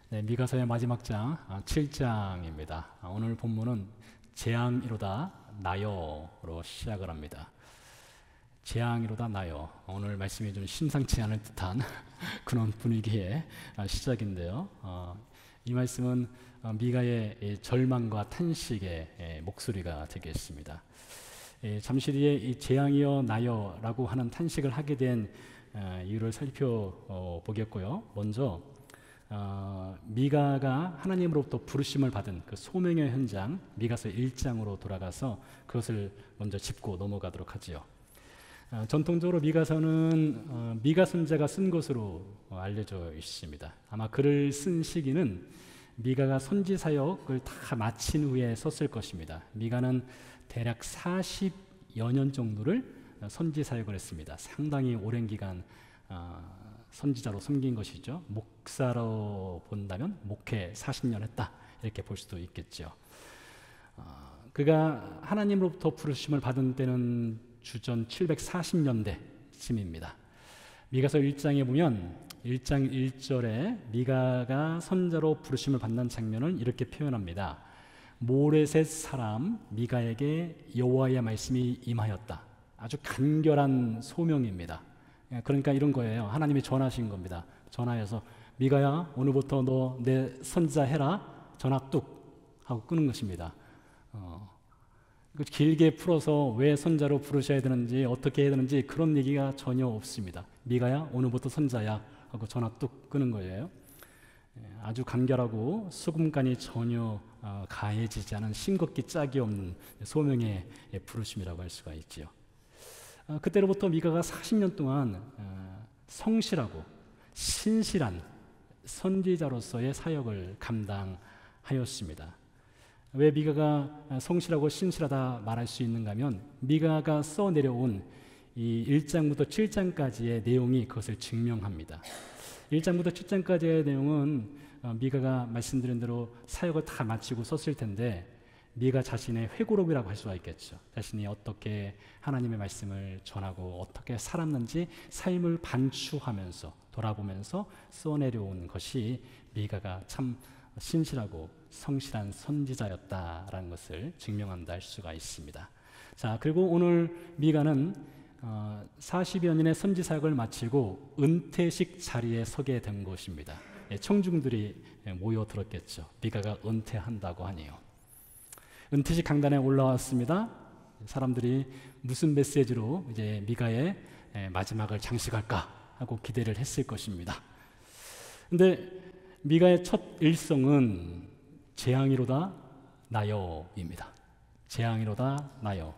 네, 미가서의 마지막 장 7장입니다. 오늘 본문은 재앙이로다 나여로 시작을 합니다. 재앙이로다 나여. 오늘 말씀이 좀 심상치 않을 듯한 그런 분위기의 시작인데요. 이 말씀은 미가의 절망과 탄식의 목소리가 되겠습니다. 잠시 뒤에 이 재앙이여 나여라고 하는 탄식을 하게 된 이유를 살펴보겠고요. 먼저 미가가 하나님으로부터 부르심을 받은 그 소명의 현장, 미가서 1장으로 돌아가서 그것을 먼저 짚고 넘어가도록 하지요. 전통적으로 미가서는 미가 선지자가 쓴 것으로 알려져 있습니다. 아마 글을 쓴 시기는 미가가 선지 사역을 다 마친 후에 썼을 것입니다. 미가는 대략 40여 년 정도를 선지 사역을 했습니다. 상당히 오랜 기간 선지자로 섬긴 것이죠. 목사로 본다면 목회 40년 했다, 이렇게 볼 수도 있겠죠. 그가 하나님으로부터 부르심을 받은 때는 주전 740년대쯤입니다. 미가서 1장에 보면 1장 1절에 미가가 선자로 부르심을 받는 장면을 이렇게 표현합니다. 모레셋 사람 미가에게 여호와의 말씀이 임하였다. 아주 간결한 소명입니다. 그러니까 이런 거예요. 하나님이 전하신 겁니다. 전하여서 미가야, 오늘부터 너 내 선지자 해라. 전화 뚝 하고 끄는 것입니다. 길게 풀어서 왜 선자로 부르셔야 되는지, 어떻게 해야 되는지 그런 얘기가 전혀 없습니다. 미가야, 오늘부터 선자야 하고 전화 뚝 끄는 거예요. 아주 간결하고 수금간이 전혀 가해지지 않은 싱겁기 짝이 없는 소명의 부르심이라고 할 수가 있지요. 그때로부터 미가가 40년 동안 성실하고 신실한 선지자로서의 사역을 감당하였습니다. 왜 미가가 성실하고 신실하다 말할 수 있는가 하면 미가가 써내려온 이 1장부터 7장까지의 내용이 그것을 증명합니다. 1장부터 7장까지의 내용은 미가가 말씀드린 대로 사역을 다 마치고 썼을 텐데 미가 자신의 회고록이라고 할 수가 있겠죠. 자신이 어떻게 하나님의 말씀을 전하고 어떻게 살았는지 삶을 반추하면서 돌아보면서 써내려온 것이 미가가 참 신실하고 성실한 선지자였다라는 것을 증명한다 할 수가 있습니다. 자, 그리고 오늘 미가는 40여 년의 선지 사역을 마치고 은퇴식 자리에 서게 된 것입니다. 청중들이 모여들었겠죠. 미가가 은퇴한다고 하네요. 은퇴식 강단에 올라왔습니다. 사람들이 무슨 메시지로 이제 미가의 마지막을 장식할까 하고 기대를 했을 것입니다. 근데 미가의 첫 일성은 재앙이로다 나여입니다. 재앙이로다 나여.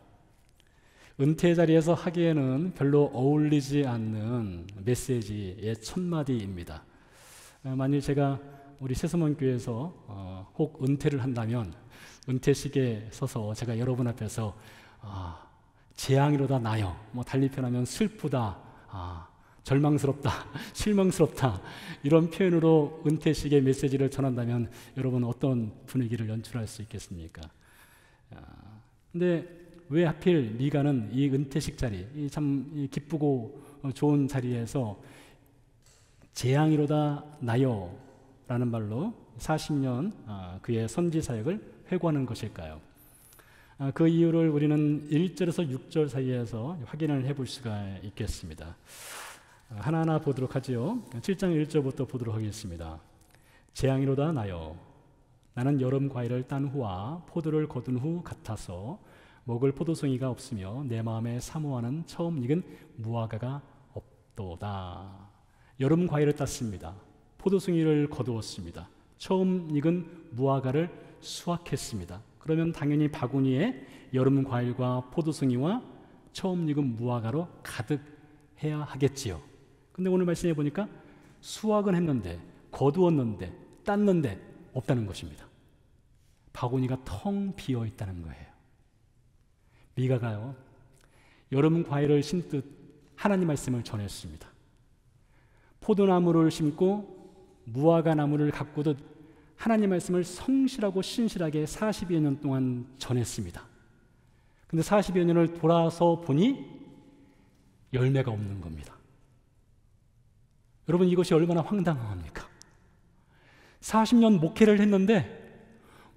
은퇴 자리에서 하기에는 별로 어울리지 않는 메시지의 첫 마디입니다. 만일 제가 우리 새서문교회에서 혹 은퇴를 한다면 은퇴식에 서서 제가 여러분 앞에서 재앙이로다 나여, 달리 표현하면 슬프다, 절망스럽다, 실망스럽다, 이런 표현으로 은퇴식의 메시지를 전한다면 여러분 어떤 분위기를 연출할 수 있겠습니까? 근데 왜 하필 미가는 이 은퇴식 자리, 이 참 기쁘고 좋은 자리에서 재앙이로다 나여라는 말로 40년 그의 선지 사역을 회고하는 것일까요? 그 이유를 우리는 1절에서 6절 사이에서 확인을 해볼 수가 있겠습니다. 하나하나 보도록 하지요. 7장 1절부터 보도록 하겠습니다. 재앙이로다 나여, 나는 여름 과일을 딴 후와 포도를 거둔 후 같아서 먹을 포도송이가 없으며 내 마음에 사모하는 처음 익은 무화과가 없도다. 여름 과일을 땄습니다. 포도송이를 거두었습니다. 처음 익은 무화과를 수확했습니다. 그러면 당연히 바구니에 여름 과일과 포도송이와 처음 익은 무화과로 가득해야 하겠지요. 근데 오늘 말씀해 보니까 수확은 했는데, 거두었는데, 땄는데 없다는 것입니다. 바구니가 텅 비어 있다는 거예요. 미가가요, 여름 과일을 심듯 하나님 말씀을 전했습니다. 포도나무를 심고 무화과 나무를 가꾸듯 하나님 말씀을 성실하고 신실하게 40여 년 동안 전했습니다. 근데 40여 년을 돌아서 보니 열매가 없는 겁니다. 여러분, 이것이 얼마나 황당합니까? 40년 목회를 했는데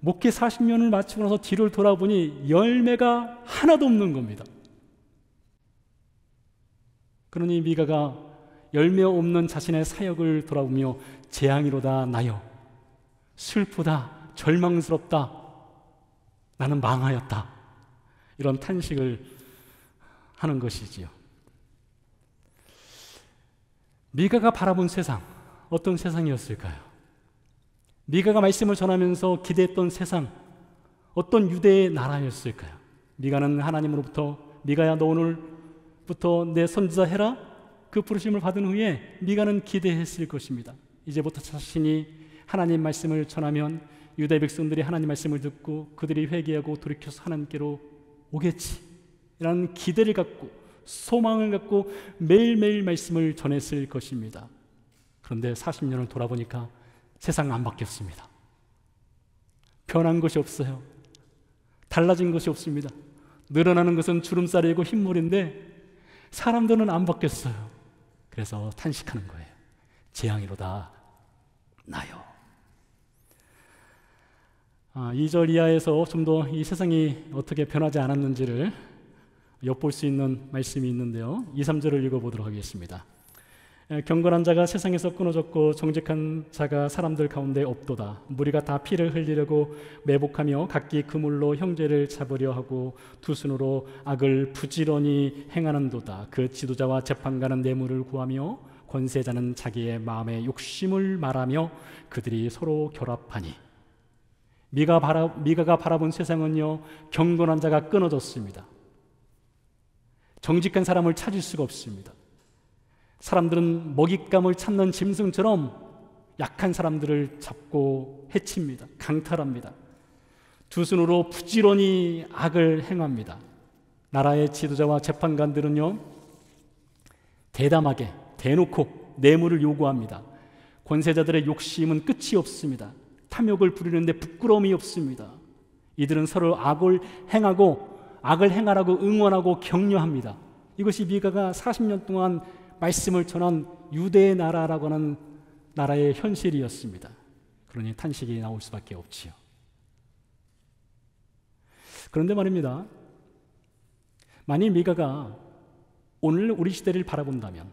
목회 40년을 마치고 나서 뒤를 돌아보니 열매가 하나도 없는 겁니다. 그러니 미가가 열매 없는 자신의 사역을 돌아보며 재앙이로다 나여, 슬프다, 절망스럽다, 나는 망하였다, 이런 탄식을 하는 것이지요. 미가가 바라본 세상, 어떤 세상이었을까요? 미가가 말씀을 전하면서 기대했던 세상, 어떤 유대의 나라였을까요? 미가는 하나님으로부터 미가야 너 오늘부터 내 선지자 해라, 그 부르심을 받은 후에 미가는 기대했을 것입니다. 이제부터 자신이 하나님 말씀을 전하면 유대 백성들이 하나님 말씀을 듣고 그들이 회개하고 돌이켜서 하나님께로 오겠지 라는 기대를 갖고 소망을 갖고 매일매일 말씀을 전했을 것입니다. 그런데 40년을 돌아보니까 세상은 안 바뀌었습니다. 변한 것이 없어요. 달라진 것이 없습니다. 늘어나는 것은 주름살이고 흰물인데 사람들은 안 바뀌었어요. 그래서 탄식하는 거예요. 재앙이로다 나요. 2절 이하에서 좀 더 이 세상이 어떻게 변하지 않았는지를 엿볼 수 있는 말씀이 있는데요. 2, 3절을 읽어보도록 하겠습니다. 경건한 자가 세상에서 끊어졌고 정직한 자가 사람들 가운데 없도다. 무리가 다 피를 흘리려고 매복하며 각기 그물로 형제를 잡으려 하고 두 손으로 악을 부지런히 행하는도다. 그 지도자와 재판관은 뇌물을 구하며 권세자는 자기의 마음의 욕심을 말하며 그들이 서로 결합하니. 미가가 바라본 세상은요, 경건한 자가 끊어졌습니다. 정직한 사람을 찾을 수가 없습니다. 사람들은 먹잇감을 찾는 짐승처럼 약한 사람들을 잡고 해칩니다. 강탈합니다. 두 손으로 부지런히 악을 행합니다. 나라의 지도자와 재판관들은요, 대담하게 대놓고 뇌물을 요구합니다. 권세자들의 욕심은 끝이 없습니다. 탐욕을 부리는데 부끄러움이 없습니다. 이들은 서로 악을 행하라고 응원하고 격려합니다. 이것이 미가가 40년 동안 말씀을 전한 유대의 나라라고 하는 나라의 현실이었습니다. 그러니 탄식이 나올 수밖에 없지요. 그런데 말입니다, 만일 미가가 오늘 우리 시대를 바라본다면,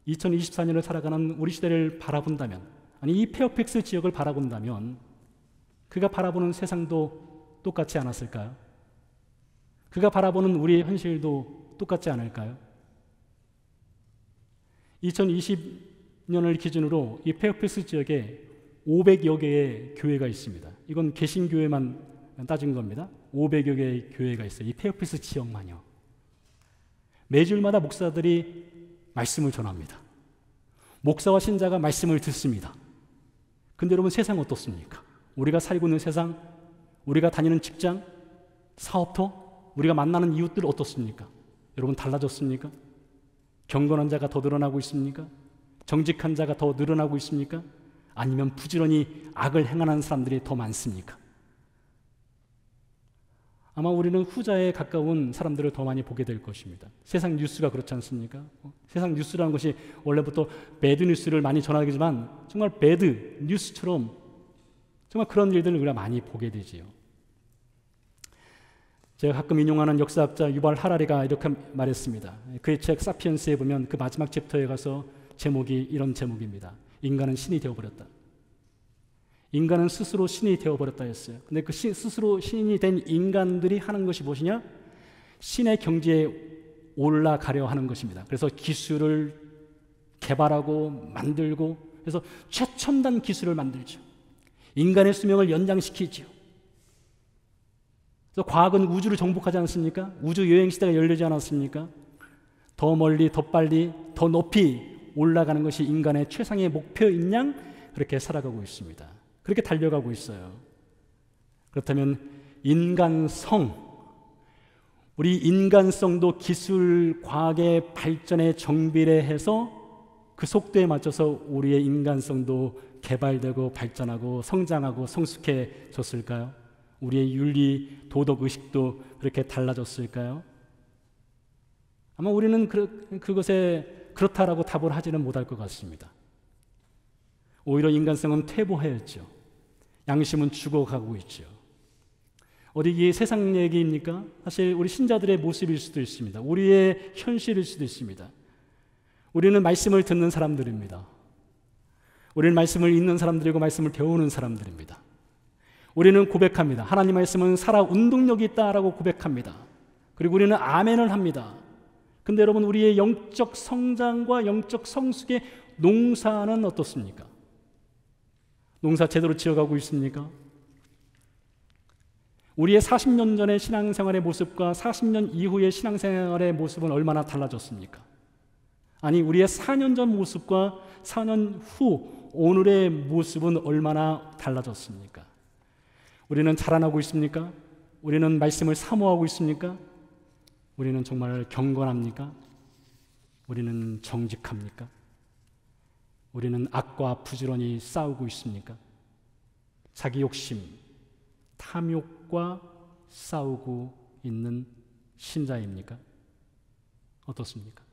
2024년을 살아가는 우리 시대를 바라본다면, 아니 이 페어팩스 지역을 바라본다면 그가 바라보는 세상도 똑같지 않았을까요? 그가 바라보는 우리의 현실도 똑같지 않을까요? 2020년을 기준으로 이 페어팩스 지역에 500여 개의 교회가 있습니다. 이건 개신교회만 따진 겁니다. 500여 개의 교회가 있어요. 이 페어팩스 지역만요. 매주일마다 목사들이 말씀을 전합니다. 목사와 신자가 말씀을 듣습니다. 근데 여러분, 세상 어떻습니까? 우리가 살고 있는 세상, 우리가 다니는 직장, 사업터, 우리가 만나는 이웃들 어떻습니까? 여러분, 달라졌습니까? 경건한 자가 더 늘어나고 있습니까? 정직한 자가 더 늘어나고 있습니까? 아니면 부지런히 악을 행하는 사람들이 더 많습니까? 아마 우리는 후자에 가까운 사람들을 더 많이 보게 될 것입니다. 세상 뉴스가 그렇지 않습니까? 세상 뉴스라는 것이 원래부터 배드 뉴스를 많이 전하기지만 정말 배드 뉴스처럼 정말 그런 일들을 우리가 많이 보게 되지요. 제가 가끔 인용하는 역사학자 유발 하라리가 이렇게 말했습니다. 그의 책 사피엔스에 보면 그 마지막 챕터에 가서 제목이 이런 제목입니다. 인간은 신이 되어버렸다. 인간은 스스로 신이 되어버렸다 했어요. 근데 그 스스로 신이 된 인간들이 하는 것이 무엇이냐? 신의 경지에 올라가려 하는 것입니다. 그래서 기술을 개발하고 만들고, 그래서 최첨단 기술을 만들죠. 인간의 수명을 연장시키죠. 그래서 과학은 우주를 정복하지 않습니까? 우주 여행 시대가 열리지 않았습니까? 더 멀리, 더 빨리, 더 높이 올라가는 것이 인간의 최상의 목표인 양 그렇게 살아가고 있습니다. 그렇게 달려가고 있어요. 그렇다면 우리 인간성도 기술, 과학의 발전에 정비례해서 그 속도에 맞춰서 우리의 인간성도 개발되고 발전하고 성장하고 성숙해졌을까요? 우리의 윤리, 도덕 의식도 그렇게 달라졌을까요? 아마 우리는 그것에 그렇다라고 답을 하지는 못할 것 같습니다. 오히려 인간성은 퇴보하였죠. 양심은 죽어가고 있죠. 어디 이게 세상 얘기입니까? 사실 우리 신자들의 모습일 수도 있습니다. 우리의 현실일 수도 있습니다. 우리는 말씀을 듣는 사람들입니다. 우리는 말씀을 읽는 사람들이고 말씀을 배우는 사람들입니다. 우리는 고백합니다. 하나님 말씀은 살아 운동력이 있다라고 고백합니다. 그리고 우리는 아멘을 합니다. 근데 여러분, 우리의 영적 성장과 영적 성숙의 농사는 어떻습니까? 농사 제대로 지어가고 있습니까? 우리의 40년 전의 신앙생활의 모습과 40년 이후의 신앙생활의 모습은 얼마나 달라졌습니까? 아니, 우리의 4년 전 모습과 4년 후 오늘의 모습은 얼마나 달라졌습니까? 우리는 자라나고 있습니까? 우리는 말씀을 사모하고 있습니까? 우리는 정말 경건합니까? 우리는 정직합니까? 우리는 악과 부지런히 싸우고 있습니까? 자기 욕심, 탐욕과 싸우고 있는 신자입니까? 어떻습니까?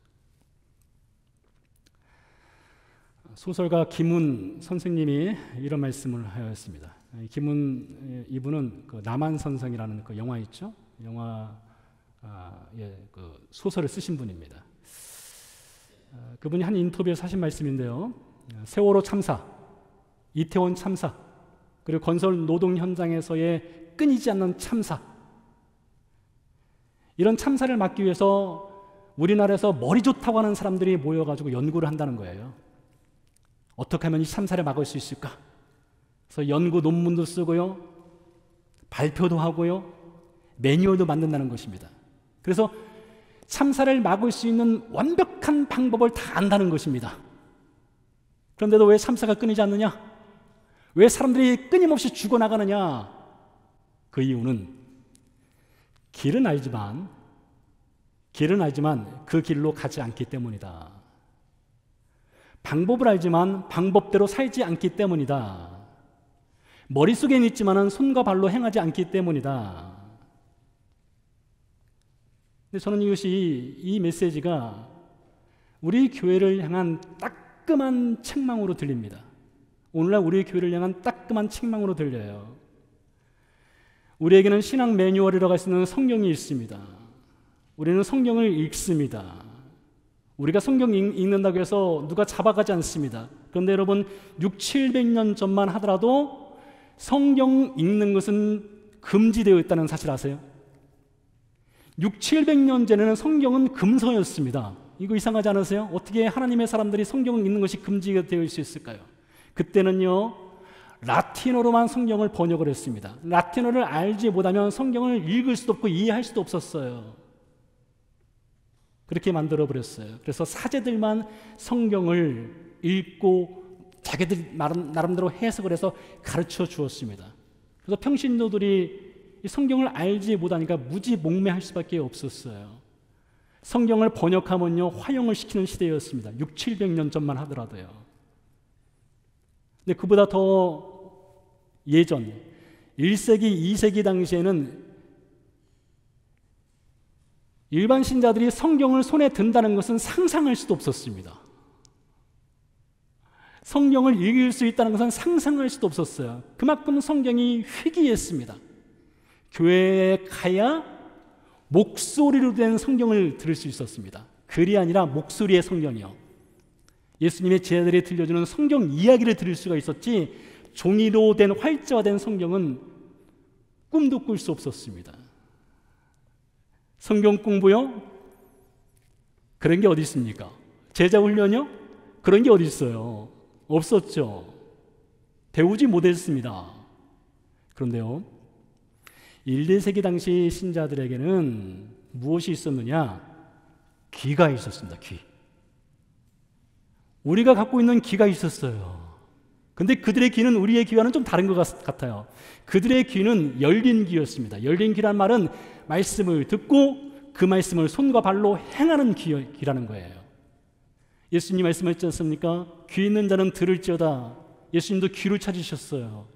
소설가 김훈 선생님이 이런 말씀을 하였습니다. 김훈 이분은 그 남한선성이라는 그 영화 있죠? 영화 그 소설을 쓰신 분입니다. 그분이 한 인터뷰에서 하신 말씀인데요. 세월호 참사, 이태원 참사, 그리고 건설 노동 현장에서의 끊이지 않는 참사, 이런 참사를 막기 위해서 우리나라에서 머리 좋다고 하는 사람들이 모여가지고 연구를 한다는 거예요. 어떻게 하면 이 참사를 막을 수 있을까? 그래서 연구 논문도 쓰고요, 발표도 하고요, 매뉴얼도 만든다는 것입니다. 그래서 참사를 막을 수 있는 완벽한 방법을 다 안다는 것입니다. 그런데도 왜 참사가 끊이지 않느냐? 왜 사람들이 끊임없이 죽어나가느냐? 그 이유는 길은 알지만 그 길로 가지 않기 때문이다. 방법을 알지만 방법대로 살지 않기 때문이다. 머릿속에는 있지만 손과 발로 행하지 않기 때문이다. 근데 저는 이 메시지가 우리 교회를 향한 따끔한 책망으로 들립니다. 오늘날 우리 교회를 향한 따끔한 책망으로 들려요. 우리에게는 신앙 매뉴얼이라고 할 수 있는 성경이 있습니다. 우리는 성경을 읽습니다. 우리가 성경 읽는다고 해서 누가 잡아가지 않습니다. 그런데 여러분, 600~700년 전만 하더라도 성경 읽는 것은 금지되어 있다는 사실 아세요? 600~700년 전에는 성경은 금서였습니다. 이거 이상하지 않으세요? 어떻게 하나님의 사람들이 성경을 읽는 것이 금지가 되어 있을 수 있을까요? 그때는요, 라틴어로만 성경을 번역을 했습니다. 라틴어를 알지 못하면 성경을 읽을 수도 없고 이해할 수도 없었어요. 그렇게 만들어버렸어요. 그래서 사제들만 성경을 읽고 자기들 나름대로 해석을 해서 가르쳐 주었습니다. 그래서 평신도들이 이 성경을 알지 못하니까 무지몽매할 수밖에 없었어요. 성경을 번역하면요, 화형을 시키는 시대였습니다. 600~700년 전만 하더라도요. 근데 그보다 더 예전 1세기, 2세기 당시에는 일반 신자들이 성경을 손에 든다는 것은 상상할 수도 없었습니다. 성경을 읽을 수 있다는 것은 상상할 수도 없었어요. 그만큼 성경이 희귀했습니다. 교회에 가야 목소리로 된 성경을 들을 수 있었습니다. 글이 아니라 목소리의 성경이요. 예수님의 제자들이 들려주는 성경 이야기를 들을 수가 있었지, 종이로 된 활자화된 성경은 꿈도 꿀 수 없었습니다. 성경 공부요? 그런 게 어디 있습니까? 제자 훈련요? 그런 게 어디 있어요? 없었죠. 배우지 못했습니다. 그런데요, 1, 2세기 당시 신자들에게는 무엇이 있었느냐? 귀가 있었습니다. 귀. 우리가 갖고 있는 귀가 있었어요. 근데 그들의 귀는 우리의 귀와는 좀 다른 것 같아요. 그들의 귀는 열린 귀였습니다. 열린 귀란 말은 말씀을 듣고 그 말씀을 손과 발로 행하는 귀라는 거예요. 예수님 말씀하셨지 않습니까? 귀 있는 자는 들을지어다. 예수님도 귀를 찾으셨어요.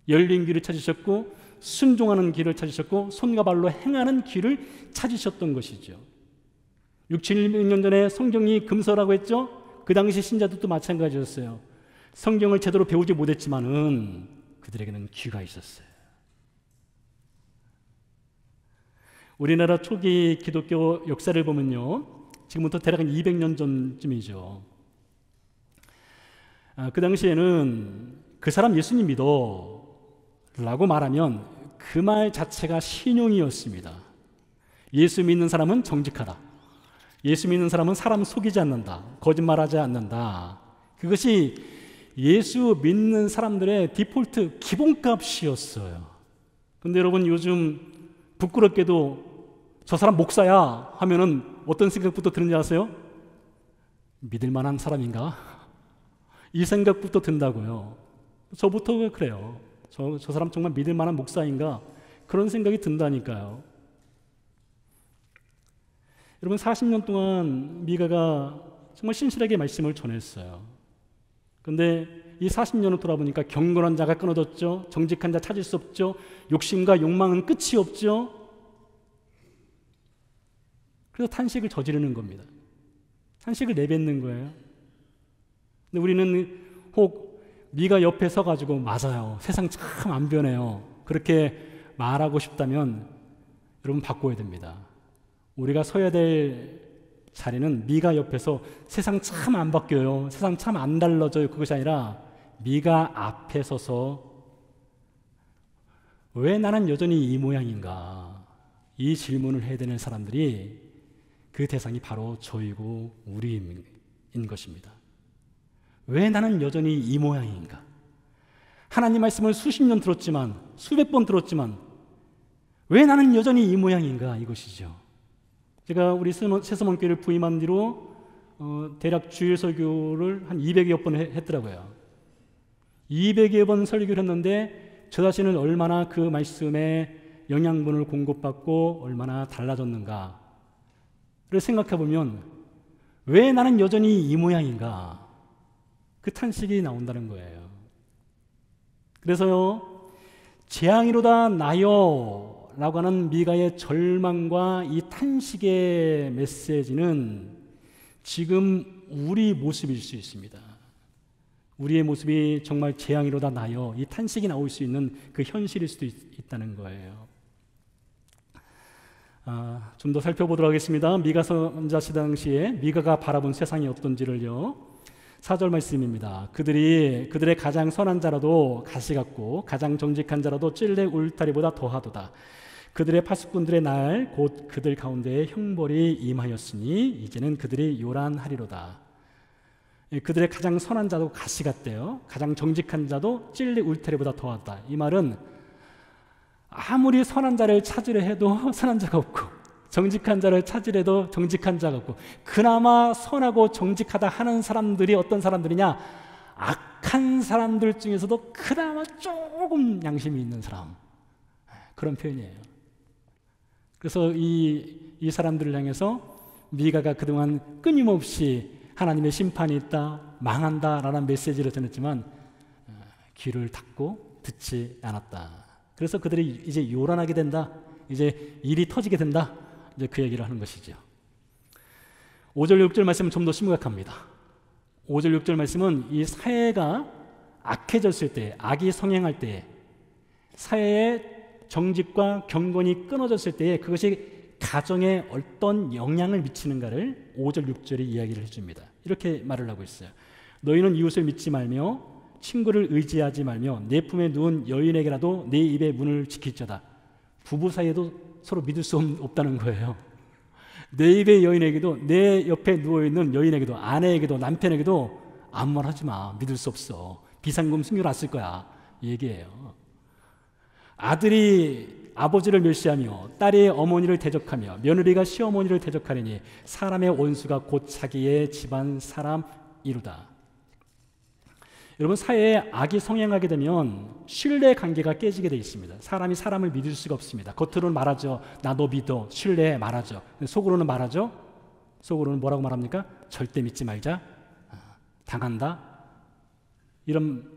열린 귀를 찾으셨고, 순종하는 길을 찾으셨고, 손과 발로 행하는 길을 찾으셨던 것이죠. 600~700년 전에 성경이 금서라고 했죠? 그 당시 신자들도 마찬가지였어요. 성경을 제대로 배우지 못했지만은 그들에게는 귀가 있었어요. 우리나라 초기 기독교 역사를 보면요, 지금부터 대략 200년 전쯤이죠. 그 당시에는 그 사람 예수님 믿어 라고 말하면 그 말 자체가 신용이었습니다. 예수 믿는 사람은 정직하다. 예수 믿는 사람은 사람 속이지 않는다. 거짓말하지 않는다. 그것이 예수 믿는 사람들의 디폴트 기본값이었어요. 근데 여러분, 요즘 부끄럽게도 저 사람 목사야 하면은 어떤 생각부터 드는지 아세요? 믿을 만한 사람인가? 이 생각부터 든다고요. 저부터 그래요. 저 사람 정말 믿을 만한 목사인가? 그런 생각이 든다니까요. 여러분, 40년 동안 미가가 정말 신실하게 말씀을 전했어요. 근데 이 40년을 돌아보니까 경건한 자가 끊어졌죠. 정직한 자 찾을 수 없죠. 욕심과 욕망은 끝이 없죠. 그래서 탄식을 저지르는 겁니다. 탄식을 내뱉는 거예요. 근데 우리는 혹 미가 옆에 서가지고 맞아요, 세상 참 안 변해요, 그렇게 말하고 싶다면 여러분 바꿔야 됩니다. 우리가 서야 될 자리는 미가 옆에서 세상 참 안 바뀌어요, 세상 참 안 달라져요, 그것이 아니라 미가 앞에 서서 왜 나는 여전히 이 모양인가, 이 질문을 해야 되는 사람들이 그 대상이 바로 저이고 우리인 것입니다. 왜 나는 여전히 이 모양인가? 하나님 말씀을 수십 년 들었지만, 수백 번 들었지만 왜 나는 여전히 이 모양인가? 이것이죠. 제가 우리 새서문교회를 부임한 뒤로 대략 주일 설교를 한 200여 번 했더라고요. 200여 번 설교를 했는데 저 자신은 얼마나 그 말씀에 영양분을 공급받고 얼마나 달라졌는가를 생각해 보면 왜 나는 여전히 이 모양인가? 그 탄식이 나온다는 거예요. 그래서요, 재앙이로다 나여 라고 하는 미가의 절망과 이 탄식의 메시지는 지금 우리 모습일 수 있습니다. 우리의 모습이 정말 재앙이로다 나여, 이 탄식이 나올 수 있는 그 현실일 수도 있다는 거예요. 좀 더 살펴보도록 하겠습니다. 미가 선자 시대 당시에 미가가 바라본 세상이 어떤지를요, 4절 말씀입니다. 그들의 가장 선한 자라도 가시 같고 가장 정직한 자라도 찔레 울타리보다 더하도다. 그들의 파수꾼들의 날 곧 그들 가운데에 형벌이 임하였으니 이제는 그들이 요란하리로다. 그들의 가장 선한 자도 가시 같대요. 가장 정직한 자도 찔레 울타리보다 더하다. 이 말은 아무리 선한 자를 찾으려 해도 선한 자가 없고, 정직한 자를 찾으려 해도 정직한 자가 없고, 그나마 선하고 정직하다 하는 사람들이 어떤 사람들이냐? 악한 사람들 중에서도 그나마 조금 양심이 있는 사람, 그런 표현이에요. 그래서 이 사람들을 향해서 미가가 그동안 끊임없이 하나님의 심판이 있다, 망한다라는 메시지를 전했지만 귀를 닫고 듣지 않았다. 그래서 그들이 이제 요란하게 된다, 이제 일이 터지게 된다, 이제 그 얘기를 하는 것이죠. 5절 6절 말씀은 좀 더 심각합니다. 5절 6절 말씀은 이 사회가 악해졌을 때, 악이 성행할 때, 사회의 정직과 경건이 끊어졌을 때 그것이 가정에 어떤 영향을 미치는가를 5절 6절이 이야기를 해줍니다. 이렇게 말을 하고 있어요. 너희는 이웃을 믿지 말며 친구를 의지하지 말며 내 품에 누운 여인에게라도 내 입의 문을 지킬지어다. 부부 사이에도 서로 믿을 수 없다는 거예요. 내 입의 여인에게도, 내 옆에 누워있는 여인에게도, 아내에게도, 남편에게도 아무 말 하지 마. 믿을 수 없어. 비상금 승률 왔을 거야. 이 얘기예요. 아들이 아버지를 멸시하며 딸이 어머니를 대적하며 며느리가 시어머니를 대적하려니 사람의 원수가 곧 자기의 집안 사람이로다. 여러분, 사회에 악이 성행하게 되면 신뢰 관계가 깨지게 되어 있습니다. 사람이 사람을 믿을 수가 없습니다. 겉으로는 말하죠. 나 너 믿어. 신뢰해. 말하죠. 속으로는 말하죠. 속으로는 뭐라고 말합니까? 절대 믿지 말자. 당한다. 이런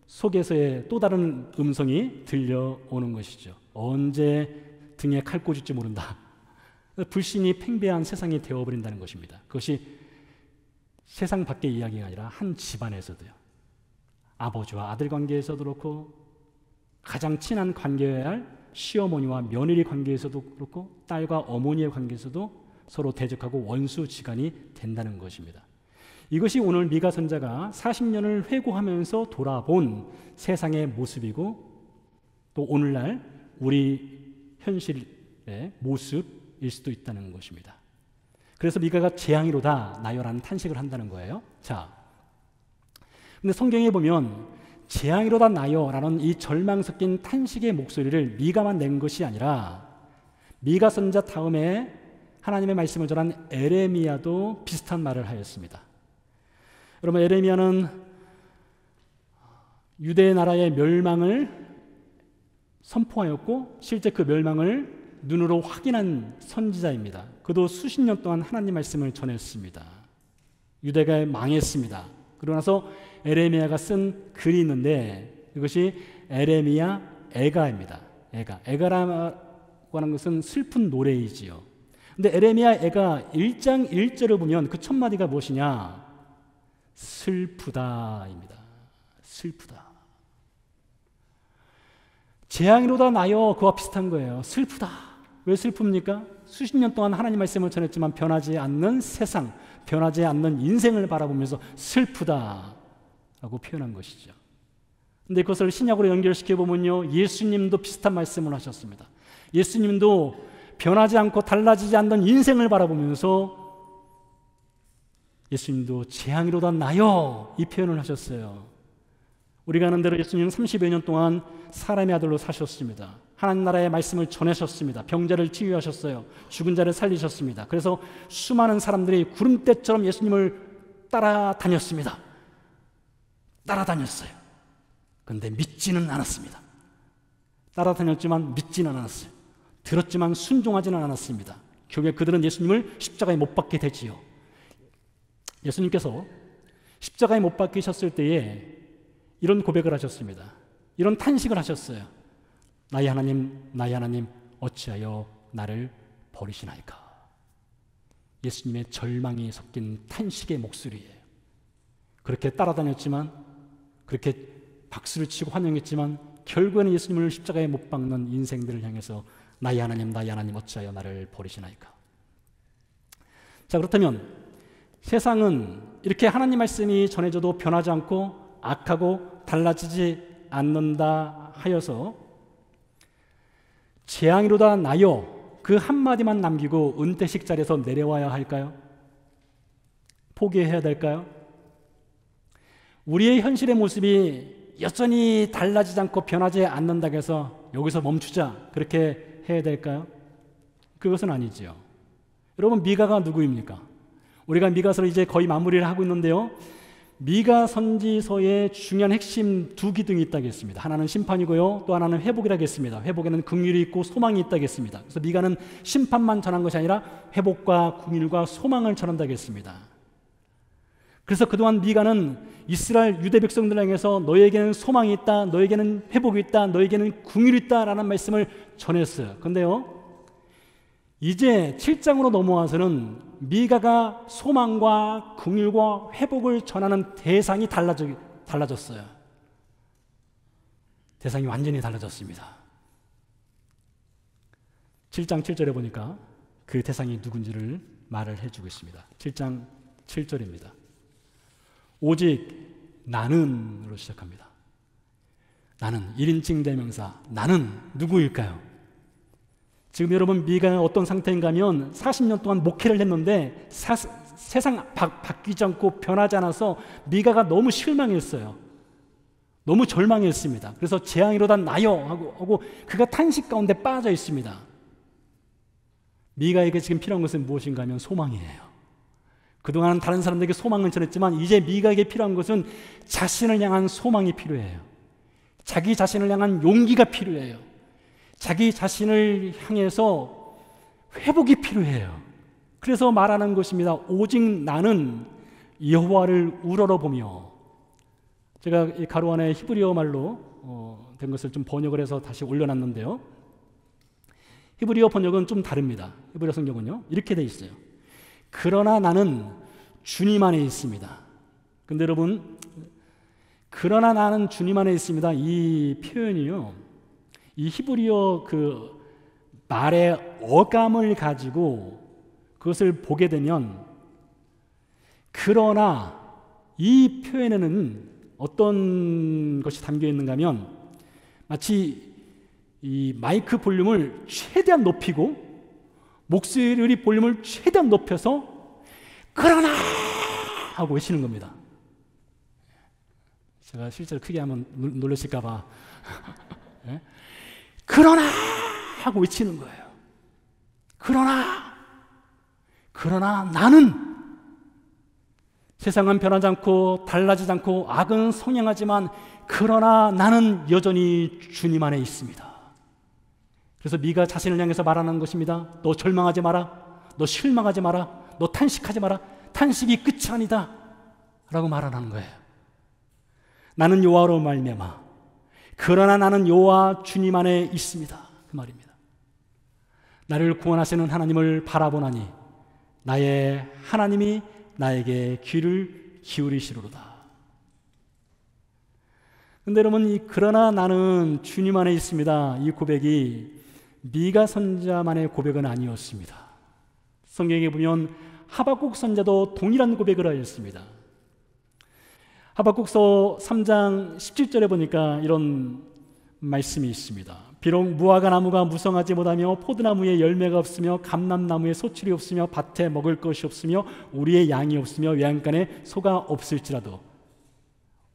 속에서의 또 다른 음성이 들려오는 것이죠. 언제 등에 칼 꽂을지 모른다. 불신이 팽배한 세상이 되어버린다는 것입니다. 그것이 세상 밖의 이야기가 아니라 한 집안에서도요. 아버지와 아들 관계에서도 그렇고, 가장 친한 관계여야 할 시어머니와 며느리 관계에서도 그렇고 딸과 어머니의 관계에서도 서로 대적하고 원수지간이 된다는 것입니다. 이것이 오늘 미가 선자가 40년을 회고하면서 돌아본 세상의 모습이고 또 오늘날 우리 현실의 모습일 수도 있다는 것입니다. 그래서 미가가 재앙이로다 나요라는 탄식을 한다는 거예요. 자, 근데 성경에 보면 재앙이로다 나요라는 이 절망 섞인 탄식의 목소리를 미가만 낸 것이 아니라 미가 선자 다음에 하나님의 말씀을 전한 에레미야도 비슷한 말을 하였습니다. 여러분, 에레미야는 유대 나라의 멸망을 선포하였고 실제 그 멸망을 눈으로 확인한 선지자입니다. 그도 수십 년 동안 하나님 말씀을 전했습니다. 유대가 망했습니다. 그러고 나서 에레미야가 쓴 글이 있는데 이것이 에레미야 애가입니다. 애가라고 하는 것은 슬픈 노래이지요. 근데 에레미야 애가 1장 1절을 보면 그 첫 마디가 무엇이냐? 슬프다입니다. 슬프다. 재앙이로다 나요, 그와 비슷한 거예요. 슬프다. 왜 슬픕니까? 수십 년 동안 하나님 말씀을 전했지만 변하지 않는 세상, 변하지 않는 인생을 바라보면서 슬프다라고 표현한 것이죠. 근데 그것을 신약으로 연결시켜 보면요, 예수님도 비슷한 말씀을 하셨습니다. 예수님도 변하지 않고 달라지지 않는 인생을 바라보면서 예수님도 재앙이로다 나요, 이 표현을 하셨어요. 우리가 아는 대로 예수님은 30여 년 동안 사람의 아들로 사셨습니다. 하나님 나라의 말씀을 전하셨습니다. 병자를 치유하셨어요. 죽은 자를 살리셨습니다. 그래서 수많은 사람들이 구름대처럼 예수님을 따라다녔습니다. 따라다녔어요. 그런데 믿지는 않았습니다. 따라다녔지만 믿지는 않았어요. 들었지만 순종하지는 않았습니다. 결국에 그들은 예수님을 십자가에 못 박게 되지요. 예수님께서 십자가에 못 박히셨을 때에 이런 고백을 하셨습니다. 이런 탄식을 하셨어요. 나의 하나님, 어찌하여 나를 버리시나이까. 예수님의 절망이 섞인 탄식의 목소리예요. 그렇게 따라다녔지만, 그렇게 박수를 치고 환영했지만 결국에는 예수님을 십자가에 못 박는 인생들을 향해서 나의 하나님, 어찌하여 나를 버리시나이까. 자, 그렇다면 세상은 이렇게 하나님 말씀이 전해져도 변하지 않고 악하고 달라지지 않는다 하여서 재앙이로다 나요, 그 한마디만 남기고 은퇴식 자리에서 내려와야 할까요? 포기해야 될까요? 우리의 현실의 모습이 여전히 달라지지 않고 변하지 않는다고 해서 여기서 멈추자, 그렇게 해야 될까요? 그것은 아니지요. 여러분, 미가가 누구입니까? 우리가 미가서를 이제 거의 마무리를 하고 있는데요, 미가 선지서의 중요한 핵심 두 기둥이 있다겠습니다. 하나는 심판이고요, 또 하나는 회복이라겠습니다. 회복에는 긍휼이 있고 소망이 있다겠습니다. 그래서 미가는 심판만 전한 것이 아니라 회복과 긍휼과 소망을 전한다겠습니다. 그래서 그동안 미가는 이스라엘 유대 백성들 향해서 너에게는 소망이 있다, 너에게는 회복이 있다, 너에게는 긍휼이 있다라는 말씀을 전했어요. 그런데요, 이제 7장으로 넘어와서는 미가가 소망과 긍휼과 회복을 전하는 대상이 달라졌어요. 대상이 완전히 달라졌습니다. 7장 7절에 보니까 그 대상이 누군지를 말을 해주고 있습니다. 7장 7절입니다. 오직 나는으로 시작합니다. 나는 1인칭 대명사, 나는 누구일까요? 지금 여러분, 미가는 어떤 상태인가 하면 40년 동안 목회를 했는데 세상 바뀌지 않고 변하지 않아서 미가가 너무 실망했어요. 너무 절망했습니다. 그래서 재앙이로다 나요 하고 그가 탄식 가운데 빠져 있습니다. 미가에게 지금 필요한 것은 무엇인가 하면 소망이에요. 그동안 다른 사람들에게 소망을 전했지만 이제 미가에게 필요한 것은 자신을 향한 소망이 필요해요. 자기 자신을 향한 용기가 필요해요. 자기 자신을 향해서 회복이 필요해요. 그래서 말하는 것입니다. 오직 나는 여호와를 우러러보며. 제가 이 가로 안에 히브리어 말로 된 것을 좀 번역을 해서 다시 올려놨는데요, 히브리어 번역은 좀 다릅니다. 히브리어 성경은요, 이렇게 돼 있어요. 그러나 나는 주님 안에 있습니다. 근데 여러분, 그러나 나는 주님 안에 있습니다, 이 표현이요, 이 히브리어 그 말의 어감을 가지고 그것을 보게 되면, 그러나 이 표현에는 어떤 것이 담겨 있는가 하면, 마치 이 마이크 볼륨을 최대한 높이고 목소리 볼륨을 최대한 높여서 그러나 하고 외치는 겁니다. 제가 실제로 크게 하면 놀라실까 봐 네? 그러나 하고 외치는 거예요. 그러나 나는 세상은 변하지 않고 달라지지 않고 악은 성행하지만 그러나 나는 여전히 주님 안에 있습니다. 그래서 미가 자신을 향해서 말하는 것입니다. 너 절망하지 마라. 너 실망하지 마라. 너 탄식하지 마라. 탄식이 끝이 아니다 라고 말하는 거예요. 나는 여호와로 말미암아 그러나 나는 여호와 주님 안에 있습니다. 그 말입니다. 나를 구원하시는 하나님을 바라보나니 나의 하나님이 나에게 귀를 기울이시리로다. 근데 여러분, 이 그러나 나는 주님 안에 있습니다, 이 고백이 미가 선자만의 고백은 아니었습니다. 성경에 보면 하박국 선자도 동일한 고백을 하였습니다. 하박국서 3장 17절에 보니까 이런 말씀이 있습니다. 비록 무화과 나무가 무성하지 못하며 포도나무에 열매가 없으며 감람나무에 소출이 없으며 밭에 먹을 것이 없으며 우리의 양이 없으며 외양간에 소가 없을지라도.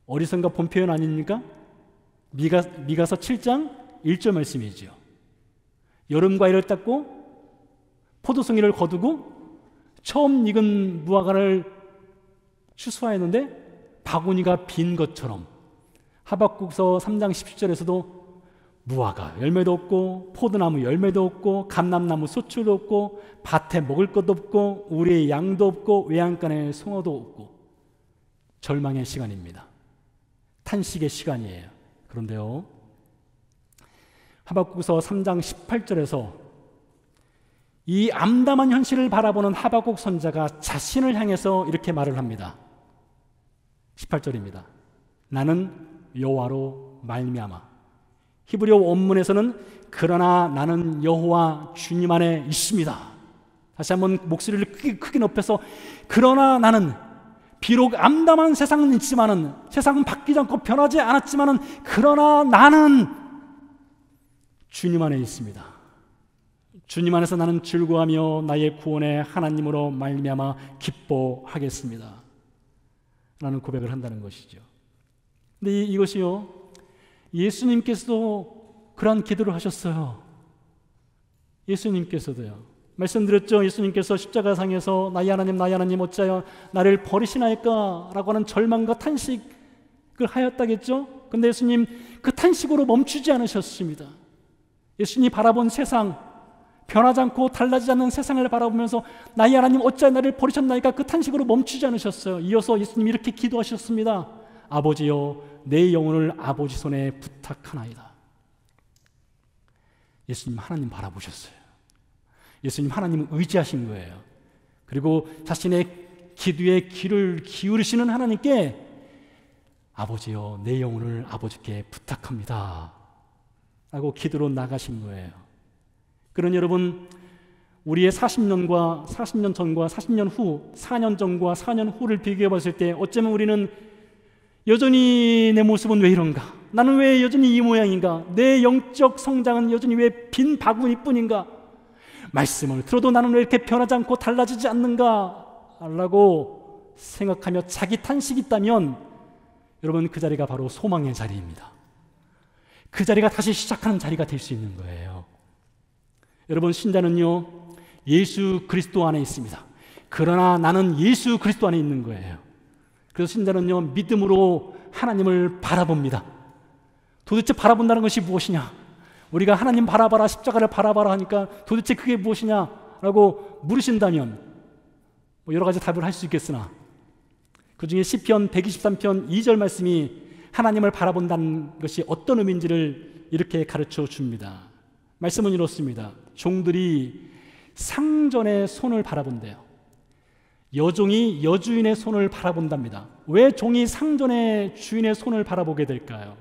어리석은가 본 표현 아닙니까? 미가서 7장 1절 말씀이지요. 여름 과일을 땄고 포도송이를 거두고 처음 익은 무화과를 추수하였는데 바구니가 빈 것처럼 하박국서 3장 17절에서도 무화과 열매도 없고 포도나무 열매도 없고 감람나무 소출도 없고 밭에 먹을 것도 없고 우리의 양도 없고 외양간에 송어도 없고 절망의 시간입니다. 탄식의 시간이에요. 그런데요, 하박국서 3장 18절에서 이 암담한 현실을 바라보는 하박국 선자가 자신을 향해서 이렇게 말을 합니다. 18절입니다. 나는 여호와로 말미암아. 히브리어 원문에서는 그러나 나는 여호와 주님 안에 있습니다. 다시 한번 목소리를 크게 높여서 그러나 나는, 비록 암담한 세상은 있지만은, 세상은 바뀌지 않고 변하지 않았지만은 그러나 나는 주님 안에 있습니다. 주님 안에서 나는 즐거워하며 나의 구원의 하나님으로 말미암아 기뻐하겠습니다 라는 고백을 한다는 것이죠. 근데 이것이요, 예수님께서도 그러한 기도를 하셨어요. 예수님께서도요. 말씀드렸죠. 예수님께서 십자가상에서 나의 하나님 어찌하여 나를 버리시나이까 라고 하는 절망과 탄식을 하였다겠죠. 근데 예수님 그 탄식으로 멈추지 않으셨습니다. 예수님이 바라본 세상, 변하지 않고 달라지지 않는 세상을 바라보면서 나의 하나님 어찌하여 나를 버리셨나이까 그 탄식으로 멈추지 않으셨어요. 이어서 예수님이 이렇게 기도하셨습니다. 아버지여, 내 영혼을 아버지 손에 부탁하나이다. 예수님 하나님 바라보셨어요. 예수님 하나님을 의지하신 거예요. 그리고 자신의 기도에 귀를 기울이시는 하나님께 아버지여, 내 영혼을 아버지께 부탁합니다 라고 기도로 나가신 거예요. 그러니 여러분, 우리의 40년과 40년 전과 40년 후, 4년 전과 4년 후를 비교해 봤을 때 어쩌면 우리는 여전히 내 모습은 왜 이런가? 나는 왜 여전히 이 모양인가? 내 영적 성장은 여전히 왜 빈 바구니뿐인가? 말씀을 들어도 나는 왜 이렇게 변하지 않고 달라지지 않는가? 라고 생각하며 자기 탄식이 있다면 여러분, 그 자리가 바로 소망의 자리입니다. 그 자리가 다시 시작하는 자리가 될 수 있는 거예요. 여러분, 신자는요, 예수 그리스도 안에 있습니다. 그러나 나는 예수 그리스도 안에 있는 거예요. 그래서 신자는요, 믿음으로 하나님을 바라봅니다. 도대체 바라본다는 것이 무엇이냐? 우리가 하나님 바라봐라, 십자가를 바라봐라 하니까 도대체 그게 무엇이냐라고 물으신다면 여러 가지 답을 할 수 있겠으나 그 중에 시편 123편 2절 말씀이 하나님을 바라본다는 것이 어떤 의미인지를 이렇게 가르쳐 줍니다. 말씀은 이렇습니다. 종들이 상전의 손을 바라본대요. 여종이 여주인의 손을 바라본답니다. 왜 종이 상전의 주인의 손을 바라보게 될까요?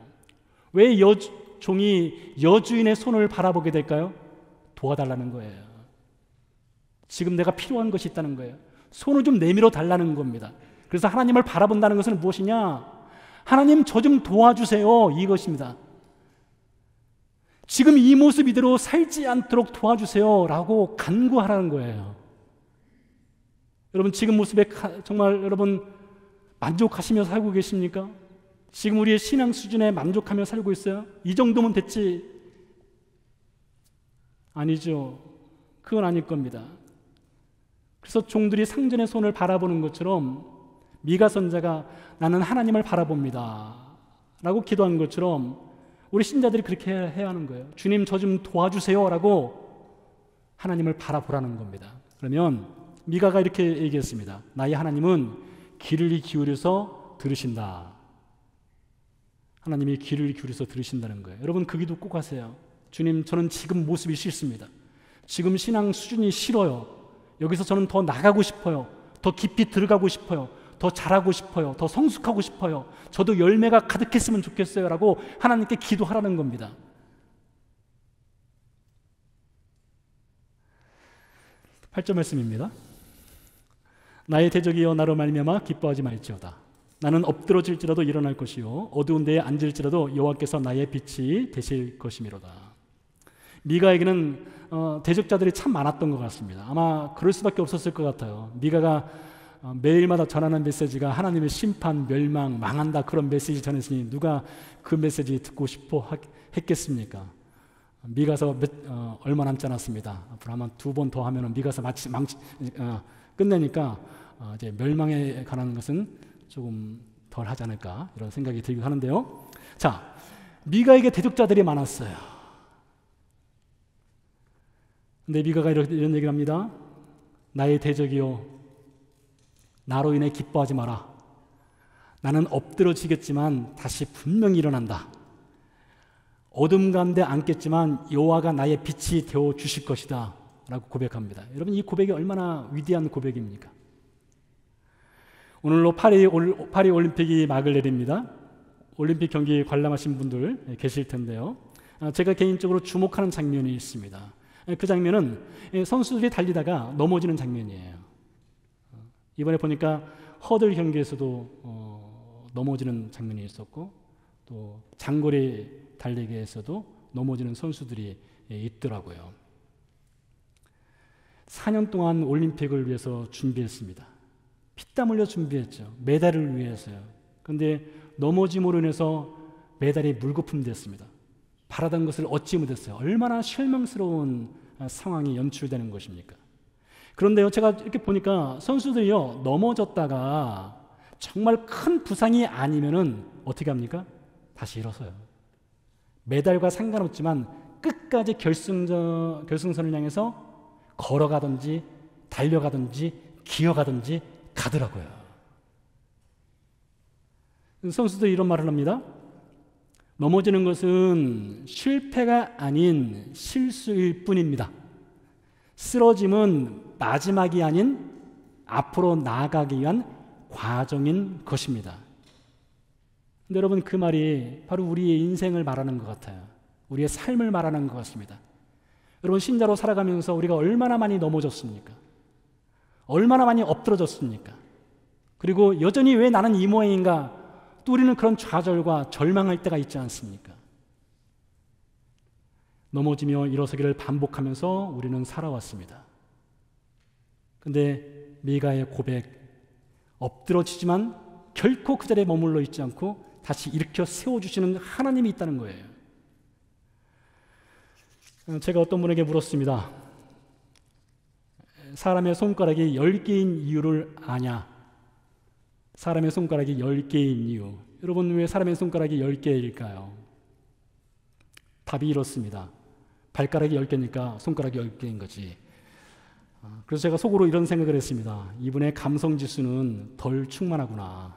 왜 종이 여주인의 손을 바라보게 될까요? 도와달라는 거예요. 지금 내가 필요한 것이 있다는 거예요. 손을 좀 내밀어 달라는 겁니다. 그래서 하나님을 바라본다는 것은 무엇이냐? 하나님, 저 좀 도와주세요, 이것입니다. 지금 이 모습 이대로 살지 않도록 도와주세요 라고 간구하라는 거예요. 여러분, 지금 모습에 정말 여러분 만족하시며 살고 계십니까? 지금 우리의 신앙 수준에 만족하며 살고 있어요? 이 정도면 됐지? 아니죠. 그건 아닐 겁니다. 그래서 종들이 상전의 손을 바라보는 것처럼 미가 선자가 나는 하나님을 바라봅니다 라고 기도한 것처럼 우리 신자들이 그렇게 해야 하는 거예요. 주님, 저 좀 도와주세요 라고 하나님을 바라보라는 겁니다. 그러면 미가가 이렇게 얘기했습니다. 나의 하나님은 귀를 기울여서 들으신다. 하나님이 귀를 기울여서 들으신다는 거예요. 여러분, 그 기도 꼭 하세요. 주님, 저는 지금 모습이 싫습니다. 지금 신앙 수준이 싫어요. 여기서 저는 더 나가고 싶어요. 더 깊이 들어가고 싶어요. 더 잘하고 싶어요. 더 성숙하고 싶어요. 저도 열매가 가득했으면 좋겠어요 라고 하나님께 기도하라는 겁니다. 8절 말씀입니다. 나의 대적이여 나로 말미암아 기뻐하지 말지어다. 나는 엎드러질지라도 일어날 것이요 어두운 데에 앉을지라도 여호와께서 나의 빛이 되실 것이미로다. 미가에게는 대적자들이 참 많았던 것 같습니다. 아마 그럴 수밖에 없었을 것 같아요. 미가가 매일마다 전하는 메시지가 하나님의 심판, 멸망, 망한다 그런 메시지 전했으니 누가 그 메시지 듣고 싶어 했겠습니까? 미가서 얼마 남지 않았습니다. 앞으로 아마 2번 더 하면 미가서 끝내니까 이제 멸망에 관한 것은 조금 덜 하지 않을까 이런 생각이 들긴 하는데요. 자, 미가에게 대적자들이 많았어요. 근데 미가가 이런 얘기를 합니다. 나의 대적이요 나로 인해 기뻐하지 마라. 나는 엎드러지겠지만 다시 분명히 일어난다. 어둠 가운데 앉겠지만 여호와가 나의 빛이 되어 주실 것이다 라고 고백합니다. 여러분, 이 고백이 얼마나 위대한 고백입니까? 오늘로 파리 올림픽이 막을 내립니다. 올림픽 경기 관람하신 분들 계실 텐데요. 제가 개인적으로 주목하는 장면이 있습니다. 그 장면은 선수들이 달리다가 넘어지는 장면이에요. 이번에 보니까 허들 경기에서도 넘어지는 장면이 있었고 또 장거리 달리기에서도 넘어지는 선수들이 있더라고요. 4년 동안 올림픽을 위해서 준비했습니다. 피땀 흘려 준비했죠. 메달을 위해서요. 그런데 넘어짐으로 인해서 메달이 물거품 됐습니다. 바라던 것을 얻지 못했어요. 얼마나 실망스러운 상황이 연출되는 것입니까? 그런데요, 제가 이렇게 보니까 선수들이요, 넘어졌다가 정말 큰 부상이 아니면은 어떻게 합니까? 다시 일어서요. 메달과 상관없지만 끝까지 결승선을 향해서 걸어가든지 달려가든지 기어가든지 가더라고요. 선수들이 이런 말을 합니다. 넘어지는 것은 실패가 아닌 실수일 뿐입니다. 쓰러짐은 마지막이 아닌 앞으로 나아가기 위한 과정인 것입니다. 근데 여러분, 그 말이 바로 우리의 인생을 말하는 것 같아요. 우리의 삶을 말하는 것 같습니다. 여러분, 신자로 살아가면서 우리가 얼마나 많이 넘어졌습니까? 얼마나 많이 엎드러졌습니까? 그리고 여전히 왜 나는 이 모양인가? 또 우리는 그런 좌절과 절망할 때가 있지 않습니까? 넘어지며 일어서기를 반복하면서 우리는 살아왔습니다. 근데 미가의 고백, 엎드러지지만 결코 그 자리에 머물러 있지 않고 다시 일으켜 세워주시는 하나님이 있다는 거예요. 제가 어떤 분에게 물었습니다. 사람의 손가락이 10개인 이유를 아냐? 사람의 손가락이 10개인 이유. 여러분, 왜 사람의 손가락이 10개일까요? 답이 이렇습니다. 발가락이 10개니까 손가락이 10개인 거지. 그래서 제가 속으로 이런 생각을 했습니다. 이분의 감성지수는 덜 충만하구나.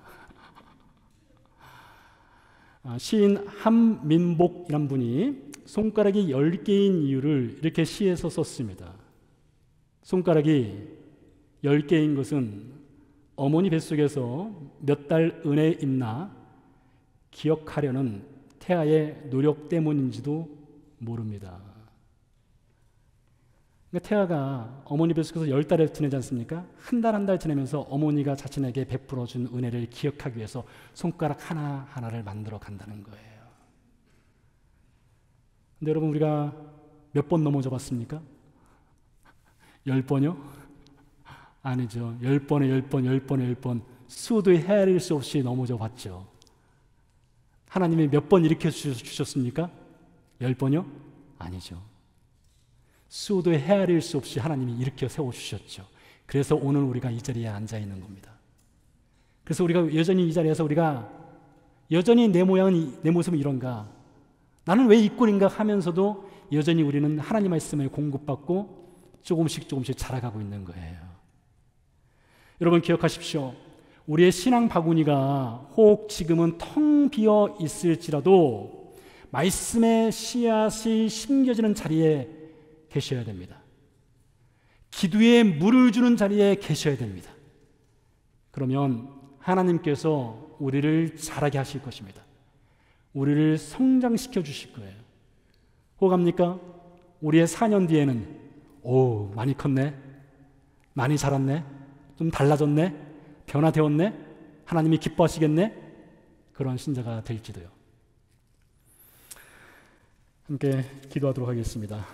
시인 한민복이란 분이 손가락이 10개인 이유를 이렇게 시에서 썼습니다. 손가락이 10개인 것은 어머니 뱃속에서 몇 달 은혜 있나 기억하려는 태아의 노력 때문인지도 모릅니다. 그러니까 태아가 어머니 뱃속에서 10달을 지내지 않습니까? 한 달 한 달 지내면서 어머니가 자신에게 베풀어준 은혜를 기억하기 위해서 손가락 하나하나를 만들어 간다는 거예요. 근데 여러분, 우리가 몇 번 넘어져 봤습니까? 10번이요? 아니죠. 10번에 10번, 10번에 10번 수도 헤아릴 수 없이 넘어져 봤죠. 하나님이 몇 번 일으켜 주셨습니까? 10번이요? 아니죠. 수도 헤아릴 수 없이 하나님이 일으켜 세워주셨죠. 그래서 오늘 우리가 이 자리에 앉아 있는 겁니다. 그래서 우리가 여전히 이 자리에서 우리가 여전히 내 모양은, 내 모습은 이런가, 나는 왜 이 꼴인가 하면서도 여전히 우리는 하나님 말씀을 공급받고 조금씩 자라가고 있는 거예요. 여러분 기억하십시오. 우리의 신앙 바구니가 혹 지금은 텅 비어 있을지라도 말씀의 씨앗이 심겨지는 자리에 계셔야 됩니다. 기도에 물을 주는 자리에 계셔야 됩니다. 그러면 하나님께서 우리를 자라게 하실 것입니다. 우리를 성장시켜 주실 거예요. 호감입니까? 우리의 4년 뒤에는 오, 많이 컸네, 많이 자랐네, 좀 달라졌네, 변화되었네, 하나님이 기뻐하시겠네, 그런 신자가 될지도요. 함께 기도하도록 하겠습니다.